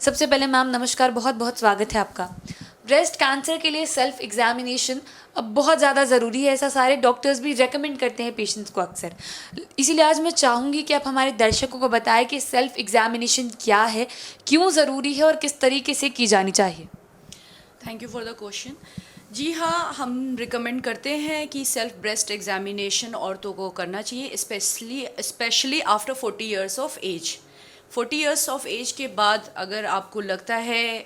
सबसे पहले मैम नमस्कार, बहुत बहुत स्वागत है आपका। ब्रेस्ट कैंसर के लिए सेल्फ एग्जामिनेशन अब बहुत ज़्यादा ज़रूरी है, ऐसा सारे डॉक्टर्स भी रेकमेंड करते हैं पेशेंट्स को अक्सर। इसीलिए आज मैं चाहूँगी कि आप हमारे दर्शकों को बताएं कि सेल्फ एग्जामिनेशन क्या है, क्यों ज़रूरी है और किस तरीके से की जानी चाहिए। Thank you for the question. जी हाँ, हम रिकमेंड करते हैं कि सेल्फ ब्रेस्ट एग्जामिनेशन औरतों को करना चाहिए, specially after 40 years of age. 40 years of age के बाद अगर आपको लगता है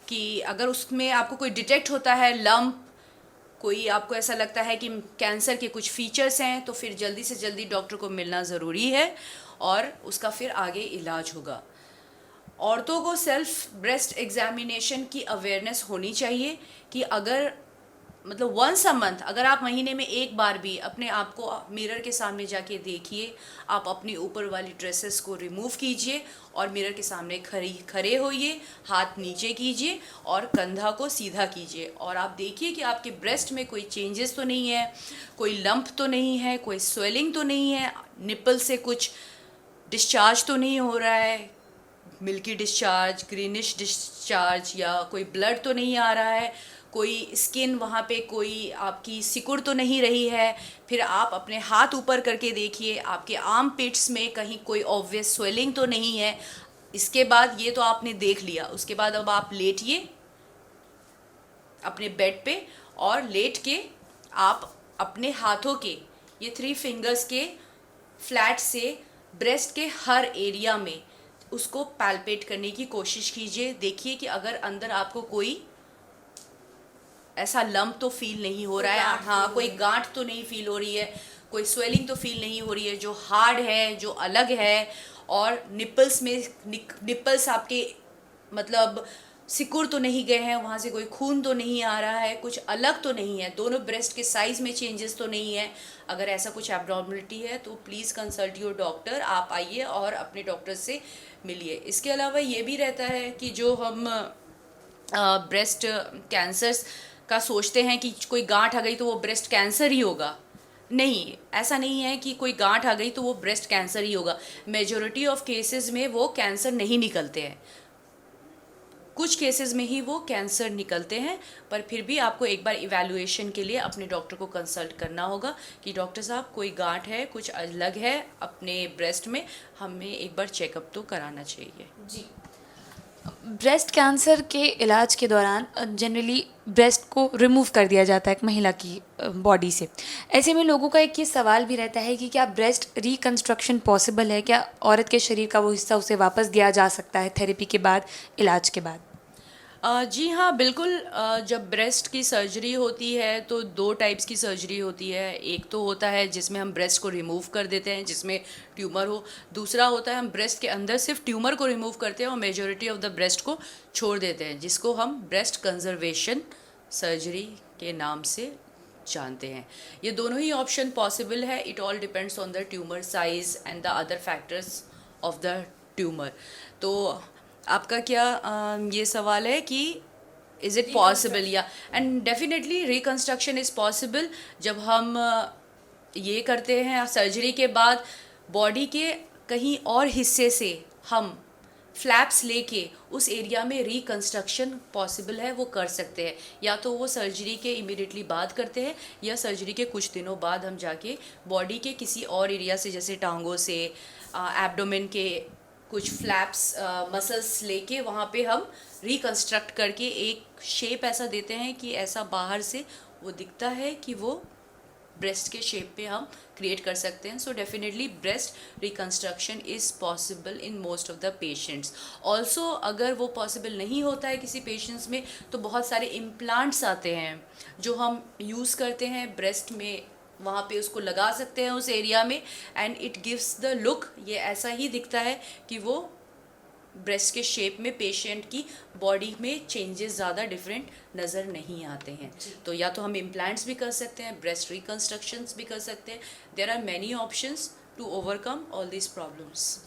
कि अगर उसमें आपको कोई डिटेक्ट होता है लम्प, कोई आपको ऐसा लगता है कि कैंसर के कुछ फीचर्स हैं, तो फिर जल्दी से जल्दी डॉक्टर को मिलना ज़रूरी है और उसका फिर आगे इलाज होगा। औरतों को सेल्फ ब्रेस्ट एग्जामिनेशन की अवेयरनेस होनी चाहिए कि अगर मतलब वंस अ मंथ, अगर आप महीने में एक बार भी अपने आप को मिरर के सामने जाके देखिए, आप अपनी ऊपर वाली ड्रेसेस को रिमूव कीजिए और मिरर के सामने खड़े होइए, हाथ नीचे कीजिए और कंधा को सीधा कीजिए और आप देखिए कि आपके ब्रेस्ट में कोई चेंजेस तो नहीं है, कोई लंप तो नहीं है, कोई स्वेलिंग तो नहीं है, निपल से कुछ डिस्चार्ज तो नहीं हो रहा है, मिल्की डिस्चार्ज, ग्रीनिश डिस्चार्ज, या कोई ब्लड तो नहीं आ रहा है, कोई स्किन वहाँ पे कोई आपकी सिकुड़ तो नहीं रही है। फिर आप अपने हाथ ऊपर करके देखिए, आपके आर्म पिट्स में कहीं कोई ऑब्वियस स्वेलिंग तो नहीं है। इसके बाद ये तो आपने देख लिया, उसके बाद अब आप लेटिए अपने बेड पे और लेट के आप अपने हाथों के ये 3 फिंगर्स के फ्लैट से ब्रेस्ट के हर एरिया में उसको पैल्पेट करने की कोशिश कीजिए। देखिए कि अगर अंदर आपको कोई ऐसा लंप तो फील नहीं हो रहा है, हाँ कोई गांठ तो नहीं फील हो रही है, कोई स्वेलिंग तो फील नहीं हो रही है जो हार्ड है, जो अलग है, और निपल्स में निपल्स आपके मतलब सिकुड़ तो नहीं गए हैं, वहाँ से कोई खून तो नहीं आ रहा है, कुछ अलग तो नहीं है, दोनों ब्रेस्ट के साइज़ में चेंजेस तो नहीं है। अगर ऐसा कुछ एब्नॉर्मलिटी है तो प्लीज़ कंसल्ट योर डॉक्टर, आप आइए और अपने डॉक्टर से मिलिए। इसके अलावा ये भी रहता है कि जो हम ब्रेस्ट कैंसर्स का सोचते हैं कि कोई गांठ आ गई तो वो ब्रेस्ट कैंसर ही होगा। नहीं, ऐसा नहीं है कि कोई गांठ आ गई तो वो ब्रेस्ट कैंसर ही होगा। मेजॉरिटी ऑफ केसेस में वो कैंसर नहीं निकलते हैं, कुछ केसेस में ही वो कैंसर निकलते हैं, पर फिर भी आपको एक बार इवैल्यूएशन के लिए अपने डॉक्टर को कंसल्ट करना होगा कि डॉक्टर साहब कोई गांठ है, कुछ अलग है अपने ब्रेस्ट में, हमें एक बार चेकअप तो कराना चाहिए। जी, ब्रेस्ट कैंसर के इलाज के दौरान जनरली ब्रेस्ट को रिमूव कर दिया जाता है एक महिला की बॉडी से। ऐसे में लोगों का एक ये सवाल भी रहता है कि क्या ब्रेस्ट रिकंस्ट्रक्शन पॉसिबल है, क्या औरत के शरीर का वो हिस्सा उसे वापस दिया जा सकता है थेरेपी के बाद, इलाज के बाद? जी हाँ, बिल्कुल। जब ब्रेस्ट की सर्जरी होती है तो 2 टाइप्स की सर्जरी होती है। एक तो होता है जिसमें हम ब्रेस्ट को रिमूव कर देते हैं, जिसमें ट्यूमर हो। दूसरा होता है हम ब्रेस्ट के अंदर सिर्फ ट्यूमर को रिमूव करते हैं और मेजॉरिटी ऑफ द ब्रेस्ट को छोड़ देते हैं, जिसको हम ब्रेस्ट कंजर्वेशन सर्जरी के नाम से जानते हैं। ये दोनों ही ऑप्शन पॉसिबल है। It all depends on the tumour size and the other factors of the tumour. तो आपका क्या ये सवाल है कि इज़ इट पॉसिबल, या and definitely reconstruction is possible. जब हम ये करते हैं सर्जरी के बाद बॉडी के कहीं और हिस्से से हम फ्लैप्स लेके उस एरिया में रिकंस्ट्रक्शन पॉसिबल है, वो कर सकते हैं। या तो वो सर्जरी के इमीडिएटली बाद करते हैं या सर्जरी के कुछ दिनों बाद हम जाके बॉडी के किसी और एरिया से, जैसे टांगों से, एब्डोमेन के कुछ फ्लैप्स मसल्स लेके वहाँ पे हम रिकंस्ट्रक्ट करके एक शेप ऐसा देते हैं कि ऐसा बाहर से वो दिखता है कि वो ब्रेस्ट के शेप पे हम क्रिएट कर सकते हैं। So definitely breast reconstruction is possible in most of the patients. Also अगर वो पॉसिबल नहीं होता है किसी पेशेंट्स में तो बहुत सारे इम्प्लांट्स आते हैं जो हम यूज़ करते हैं ब्रेस्ट में, वहाँ पे उसको लगा सकते हैं उस एरिया में, and it gives the look, ये ऐसा ही दिखता है कि वो ब्रेस्ट के शेप में पेशेंट की बॉडी में चेंजेस ज़्यादा डिफरेंट नज़र नहीं आते हैं। तो या तो हम इम्प्लांट्स भी कर सकते हैं, ब्रेस्ट रिकंस्ट्रक्शंस भी कर सकते हैं। There are many options to overcome all this problems.